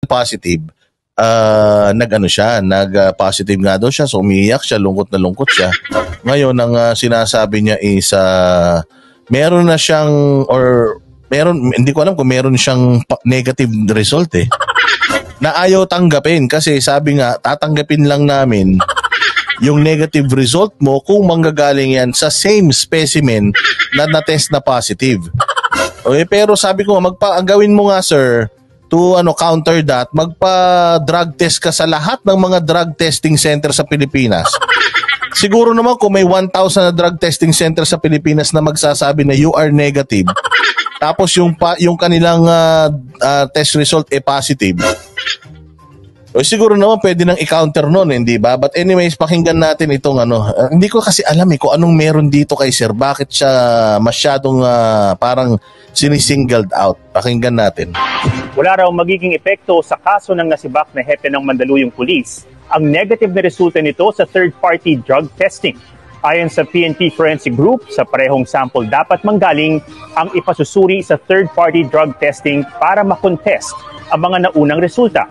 positive, nag-positive nga daw siya, so umiiyak siya, lungkot na lungkot siya. Ngayon, ang sinasabi niya is, meron na siyang, hindi ko alam kung meron siyang negative result na ayaw tanggapin kasi sabi nga, tatanggapin lang namin yung negative result mo kung manggagaling yan sa same specimen na na-test na positive. Okay, pero sabi ko, ang gawin mo nga sir, to counter that, magpa-drug test ka sa lahat ng mga drug testing center sa Pilipinas. Siguro naman kung may 1,000 na drug testing center sa Pilipinas na magsasabi na you are negative, tapos yung kanilang test result positive, o siguro naman pwede nang i-counter nun, hindi ba? But anyways, pakinggan natin itong hindi ko kasi alam kung anong meron dito kay sir. Bakit siya masyadong parang sinisingled out? Pakinggan natin. Wala raw magiging epekto sa kaso ng nasibak na hepe ng Mandaluyong Police ang negative na resulta nito sa third-party drug testing. Ayon sa PNP Forensic Group, sa parehong sample dapat manggaling ang ipasusuri sa third-party drug testing para makontest ang mga naunang resulta.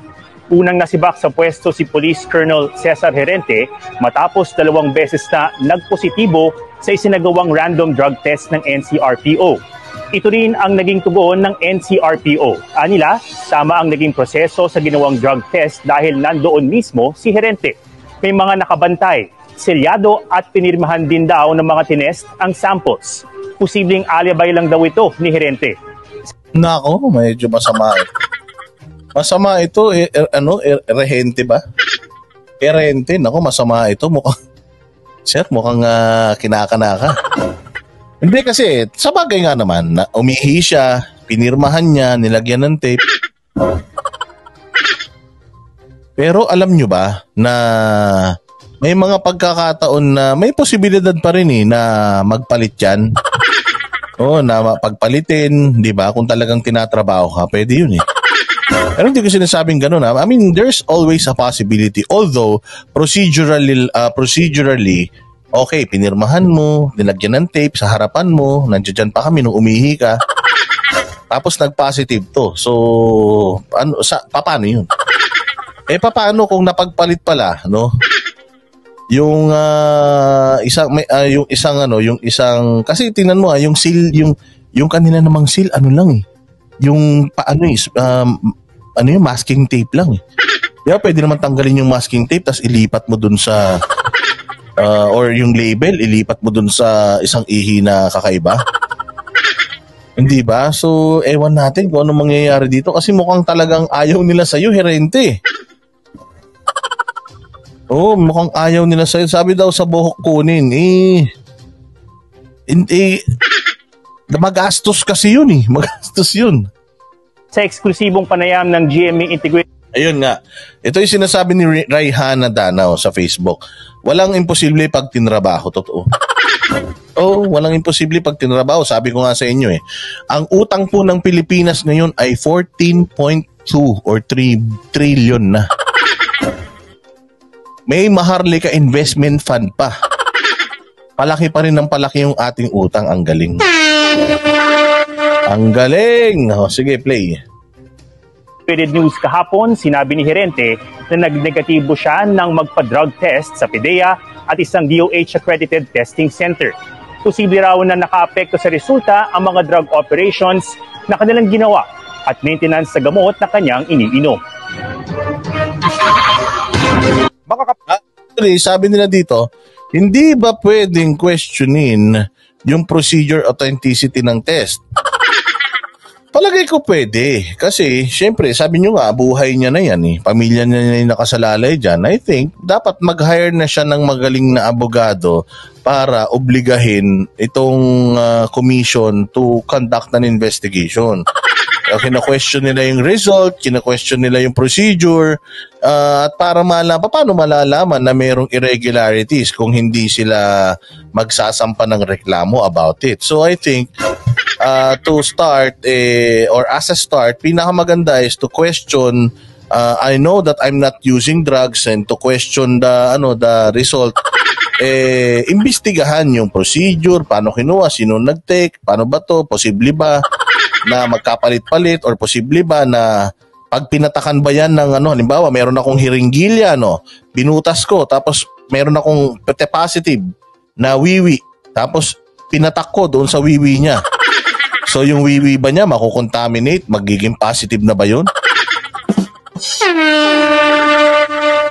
Unang nasibak sa pwesto si Police Colonel Cesar Herente matapos 2 beses na nagpositibo sa isinagawang random drug test ng NCRPO. Ito rin ang naging tugon ng NCRPO. Anila, tama ang naging proseso sa ginawang drug test dahil nandoon mismo si Herente. May mga nakabantay, selyado at pinirmahan din daw ng mga tinest ang samples. Posibleng alibay lang daw ito ni Herente. Nako, medyo masama ito. Masama ito, Herente ba? Herente, nako masama ito. Mukhang kinakanaka. Hindi kasi, sa bagay nga naman, na umihi siya, pinirmahan niya, nilagyan ng tape. Pero alam nyo ba na may mga pagkakataon na may posibilidad pa rin na magpalit yan? Oo, na pagpalitin, di ba? Kung talagang tinatrabaho ka, pwede yun Pero hindi ko sinasabing gano'n. I mean, there's always a possibility. Although, procedurally, okay, pinirmahan mo, nilagyan ng tape sa harapan mo, nandiyan pa kami nung umihi ka, tapos nag-positive to. So, paano yun? Paano kung napagpalit pala, no? Yung isang kasi tingnan mo yung seal, yung kanina namang seal yung yung masking tape lang Diba, pwede naman tanggalin yung masking tape tapos ilipat mo dun sa or yung label, ilipat mo dun sa isang ihi na kakaiba. Hindi ba? So, ewan natin kung anong mangyayari dito kasi mukhang talagang ayaw nila sa'yo, Herente. Mukhang ayaw nila sa'yo. Sabi daw sa buhok kunin, magastos kasi yun Magastos yun. Sa eksklusibong panayam ng GMA Integrated. Ayun nga. Ito yung sinasabi ni Raihana Danao sa Facebook. Walang imposible pag tinrabaho. Totoo. Walang imposible pag tinrabaho. Sabi ko nga sa inyo Ang utang po ng Pilipinas ngayon ay 14.2 or 3 trillion na. May Maharlika investment fund pa. Palaki pa rin ng palaki yung ating utang. Ang galing. Ang galing. Sige, play. News kahapon, sinabi ni Herente na nagnegatibo siya ng magpa-drug test sa PDEA at isang DOH-accredited testing center. Posible raw na nakaapekto sa resulta ang mga drug operations na kanilang ginawa at maintenance sa gamot na kanyang iniinom. Sabi nila dito, hindi ba pwedeng questionin yung procedure authenticity ng test? Palagay ko pwede. Kasi, syempre, sabi nyo nga, buhay niya na yan Pamilya niya na yung nakasalalay dyan. I think, dapat mag-hire na siya ng magaling na abogado para obligahin itong commission to conduct an investigation. Kina-question nila yung result, kina-question nila yung procedure, at para paano malalaman na mayroong irregularities kung hindi sila magsasampa ng reklamo about it. So I think to start or as a start, pinakamaganda is to question. I know that I'm not using drugs, and to question the result. Imbestigahan yung procedure, paano kinuha, sino nag-take, paano ba to, posible ba na magkapalit-palit, or posible ba na pag pinatakan ba yan ng ano, halimbawa meron akong hiringgilya, no, binutas ko, tapos meron akong positive na wiwi, tapos pinatak ko doon sa wiwi niya. So yung wiwi ba niya makukontaminate, magiging positive na ba yun?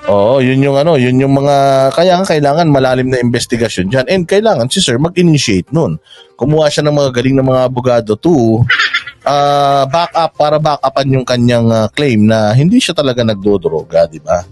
Oo, yun yung ano, yun yung mga, kaya kailangan malalim na investigasyon dyan. And kailangan si sir mag-initiate nun. Kumuha siya ng mga galing na mga abogado to back up, para back upan yung kanyang claim na hindi siya talaga nagdodroga, di ba?